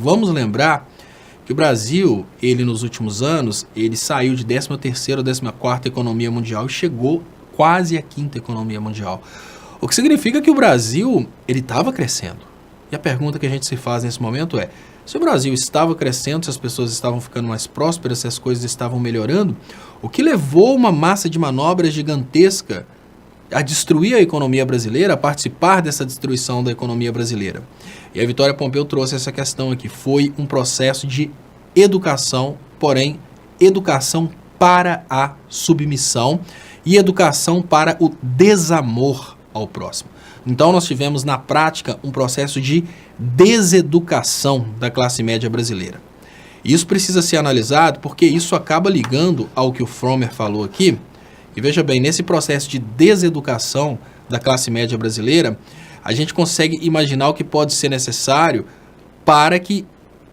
Vamos lembrar que o Brasil, ele nos últimos anos, ele saiu de 13ª ou 14ª economia mundial e chegou quase à 5ª economia mundial. O que significa que o Brasil, ele estava crescendo. E a pergunta que a gente se faz nesse momento é, se o Brasil estava crescendo, se as pessoas estavam ficando mais prósperas, se as coisas estavam melhorando, o que levou uma massa de manobra gigantesca a destruir a economia brasileira, a participar dessa destruição da economia brasileira? E a Vitória Pompeu trouxe essa questão aqui. Foi um processo de educação, porém, educação para a submissão e educação para o desamor ao próximo. Então nós tivemos na prática um processo de deseducação da classe média brasileira. Isso precisa ser analisado porque isso acaba ligando ao que o Frommer falou aqui. E veja bem, nesse processo de deseducação da classe média brasileira, a gente consegue imaginar o que pode ser necessário para que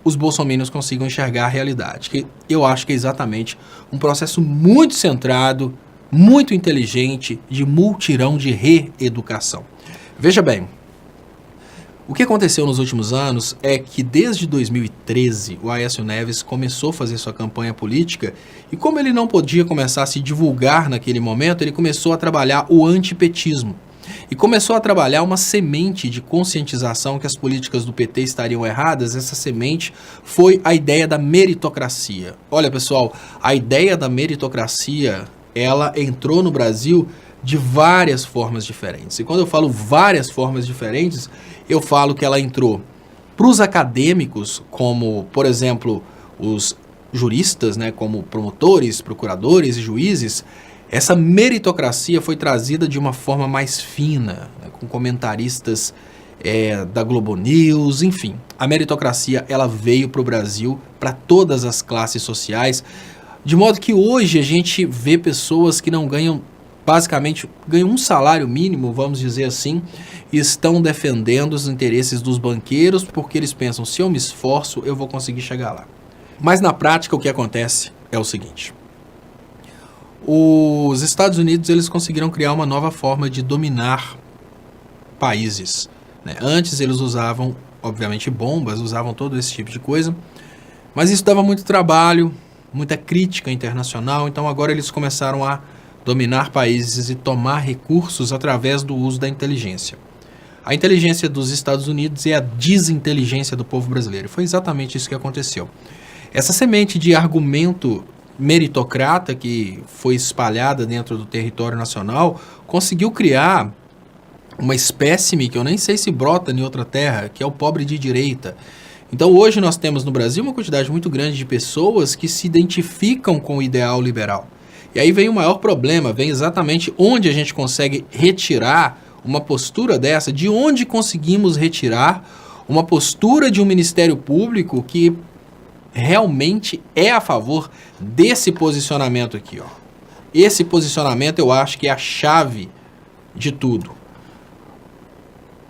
os bolsominions consigam enxergar a realidade. Que eu acho que é exatamente um processo muito centrado, muito inteligente, de multirão de reeducação. Veja bem, o que aconteceu nos últimos anos é que desde 2013 o Aécio Neves começou a fazer sua campanha política e como ele não podia começar a se divulgar naquele momento, ele começou a trabalhar o antipetismo e começou a trabalhar uma semente de conscientização que as políticas do PT estariam erradas. Essa semente foi a ideia da meritocracia. Olha pessoal, a ideia da meritocracia, ela entrou no Brasil de várias formas diferentes. E quando eu falo várias formas diferentes, eu falo que ela entrou para os acadêmicos, como, por exemplo, os juristas, né, como promotores, procuradores e juízes. Essa meritocracia foi trazida de uma forma mais fina, né, com comentaristas da Globo News, enfim. A meritocracia, ela veio para o Brasil, para todas as classes sociais, de modo que hoje a gente vê pessoas que não ganham, basicamente, ganham um salário mínimo, vamos dizer assim, e estão defendendo os interesses dos banqueiros, porque eles pensam, se eu me esforço, eu vou conseguir chegar lá. Mas na prática o que acontece é o seguinte. Os Estados Unidos, eles conseguiram criar uma nova forma de dominar países, né? Antes eles usavam, obviamente, bombas, usavam todo esse tipo de coisa, mas isso dava muito trabalho, muita crítica internacional, então agora eles começaram a dominar países e tomar recursos através do uso da inteligência. A inteligência dos Estados Unidos é a desinteligência do povo brasileiro. Foi exatamente isso que aconteceu. Essa semente de argumento meritocrata que foi espalhada dentro do território nacional conseguiu criar uma espécime que eu nem sei se brota em outra terra, que é o pobre de direita. Então hoje nós temos no Brasil uma quantidade muito grande de pessoas que se identificam com o ideal liberal. E aí vem o maior problema, vem exatamente onde a gente consegue retirar uma postura dessa, de onde conseguimos retirar uma postura de um Ministério Público que realmente é a favor desse posicionamento aqui, ó. Esse posicionamento eu acho que é a chave de tudo.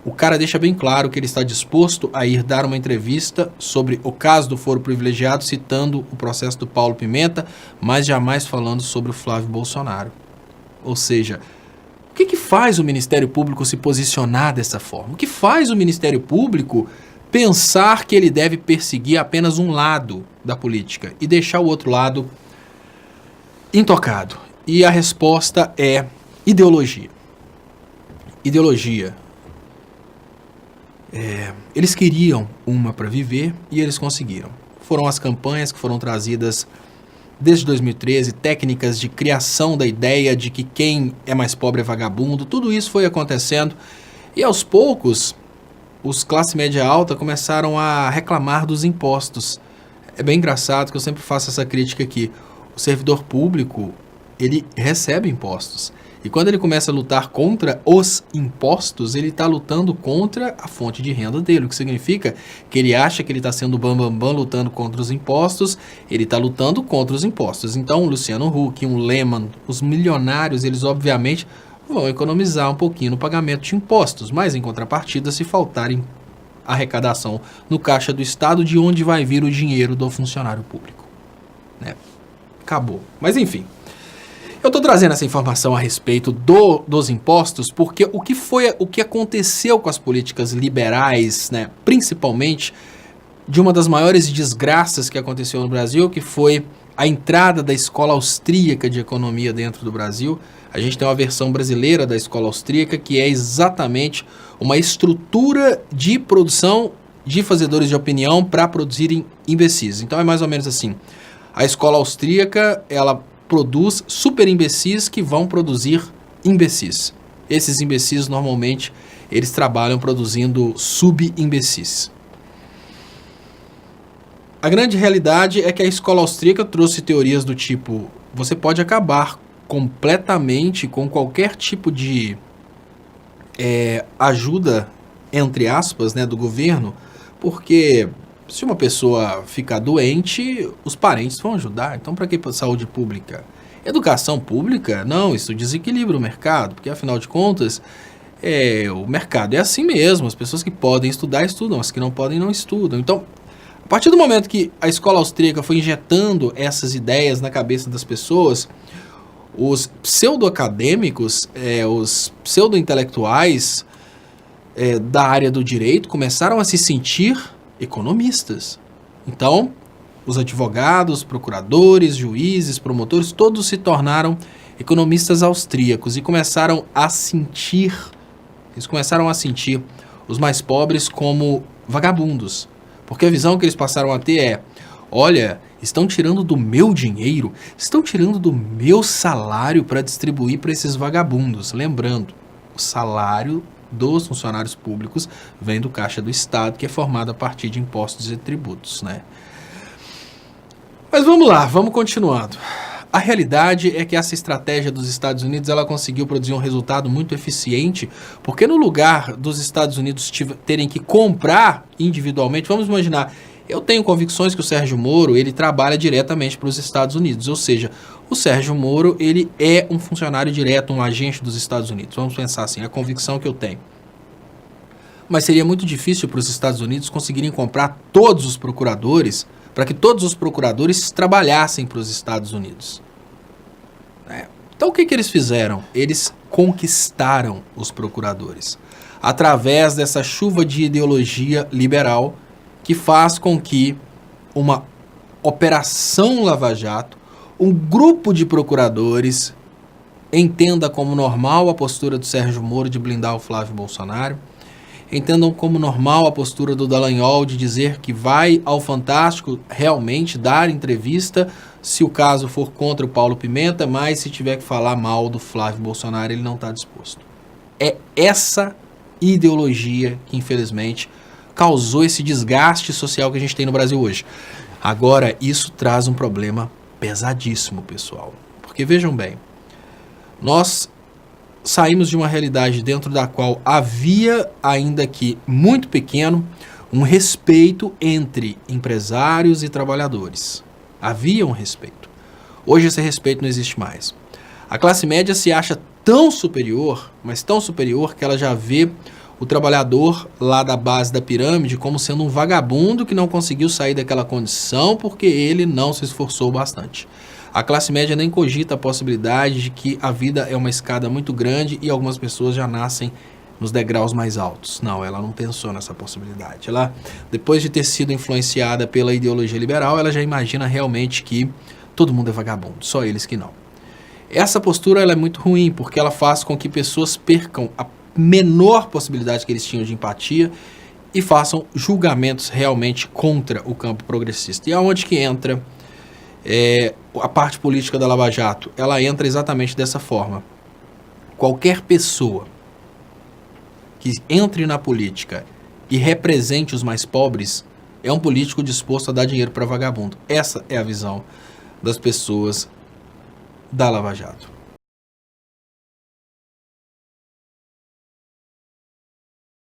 O cara deixa bem claro que ele está disposto a ir dar uma entrevista sobre o caso do foro privilegiado, citando o processo do Paulo Pimenta, mas jamais falando sobre o Flávio Bolsonaro. Ou seja, o que faz o Ministério Público se posicionar dessa forma? O que faz o Ministério Público pensar que ele deve perseguir apenas um lado da política e deixar o outro lado intocado? E a resposta é ideologia. Ideologia. Eles queriam uma para viver e eles conseguiram. Foram as campanhas que foram trazidas desde 2013, técnicas de criação da ideia de que quem é mais pobre é vagabundo, tudo isso foi acontecendo e aos poucos os classe média alta começaram a reclamar dos impostos. É bem engraçado que eu sempre faço essa crítica aqui. O servidor público, ele recebe impostos. E quando ele começa a lutar contra os impostos, ele está lutando contra a fonte de renda dele, o que significa que ele acha que ele está sendo bambambam lutando contra os impostos, ele está lutando contra os impostos. Então, o Luciano Huck, um Lehman, os milionários, eles obviamente vão economizar um pouquinho no pagamento de impostos, mas em contrapartida, se faltarem arrecadação no caixa do Estado, de onde vai vir o dinheiro do funcionário público, né? Acabou. Mas enfim. Eu estou trazendo essa informação a respeito dos impostos porque o que aconteceu com as políticas liberais, né, principalmente, de uma das maiores desgraças que aconteceu no Brasil, que foi a entrada da escola austríaca de economia dentro do Brasil. A gente tem uma versão brasileira da escola austríaca, que é exatamente uma estrutura de produção de fazedores de opinião para produzirem imbecis. Então é mais ou menos assim. A escola austríaca, ela produz super imbecis que vão produzir imbecis. Esses imbecis, normalmente, eles trabalham produzindo sub-imbecis. A grande realidade é que a escola austríaca trouxe teorias do tipo: você pode acabar completamente com qualquer tipo de ajuda, entre aspas, né, do governo, porque se uma pessoa ficar doente, os parentes vão ajudar. Então, para que saúde pública? Educação pública? Não, isso desequilibra o mercado, porque afinal de contas, o mercado é assim mesmo. As pessoas que podem estudar, estudam, as que não podem, não estudam. Então, a partir do momento que a escola austríaca foi injetando essas ideias na cabeça das pessoas, os pseudo-acadêmicos, os pseudo-intelectuais da área do direito começaram a se sentir economistas. Então, os advogados, procuradores, juízes, promotores, todos se tornaram economistas austríacos e começaram a sentir os mais pobres como vagabundos. Porque a visão que eles passaram a ter é: olha, estão tirando do meu dinheiro, estão tirando do meu salário para distribuir para esses vagabundos. Lembrando, o salário dos funcionários públicos vem do caixa do Estado, que é formado a partir de impostos e tributos, né? Mas vamos lá, vamos continuando. A realidade é que essa estratégia dos Estados Unidos, ela conseguiu produzir um resultado muito eficiente, porque no lugar dos Estados Unidos terem que comprar individualmente, vamos imaginar, eu tenho convicções que o Sérgio Moro, ele trabalha diretamente para os Estados Unidos, ou seja, o Sérgio Moro, ele é um funcionário direto, um agente dos Estados Unidos, vamos pensar assim, é a convicção que eu tenho. Mas seria muito difícil para os Estados Unidos conseguirem comprar todos os procuradores, para que todos os procuradores trabalhassem para os Estados Unidos. Então o que eles fizeram? Eles conquistaram os procuradores através dessa chuva de ideologia liberal que faz com que uma operação Lava Jato, um grupo de procuradores, entenda como normal a postura do Sérgio Moro de blindar o Flávio Bolsonaro, entendam como normal a postura do Dallagnol de dizer que vai ao Fantástico realmente dar entrevista se o caso for contra o Paulo Pimenta, mas se tiver que falar mal do Flávio Bolsonaro, ele não está disposto. É essa ideologia que, infelizmente, causou esse desgaste social que a gente tem no Brasil hoje. Agora, isso traz um problema pesadíssimo, pessoal. Porque, vejam bem, nós saímos de uma realidade dentro da qual havia, ainda que muito pequeno, um respeito entre empresários e trabalhadores. Havia um respeito. Hoje esse respeito não existe mais. A classe média se acha tão superior, mas tão superior, que ela já vê o trabalhador lá da base da pirâmide como sendo um vagabundo que não conseguiu sair daquela condição porque ele não se esforçou bastante. A classe média nem cogita a possibilidade de que a vida é uma escada muito grande e algumas pessoas já nascem nos degraus mais altos. Não, ela não pensou nessa possibilidade. Ela, depois de ter sido influenciada pela ideologia liberal, ela já imagina realmente que todo mundo é vagabundo, só eles que não. Essa postura ela é muito ruim, porque ela faz com que pessoas percam a menor possibilidade que eles tinham de empatia e façam julgamentos realmente contra o campo progressista. E aonde que entra a parte política da Lava Jato? Ela entra exatamente dessa forma. Qualquer pessoa que entre na política e represente os mais pobres é um político disposto a dar dinheiro para vagabundo. Essa é a visão das pessoas da Lava Jato.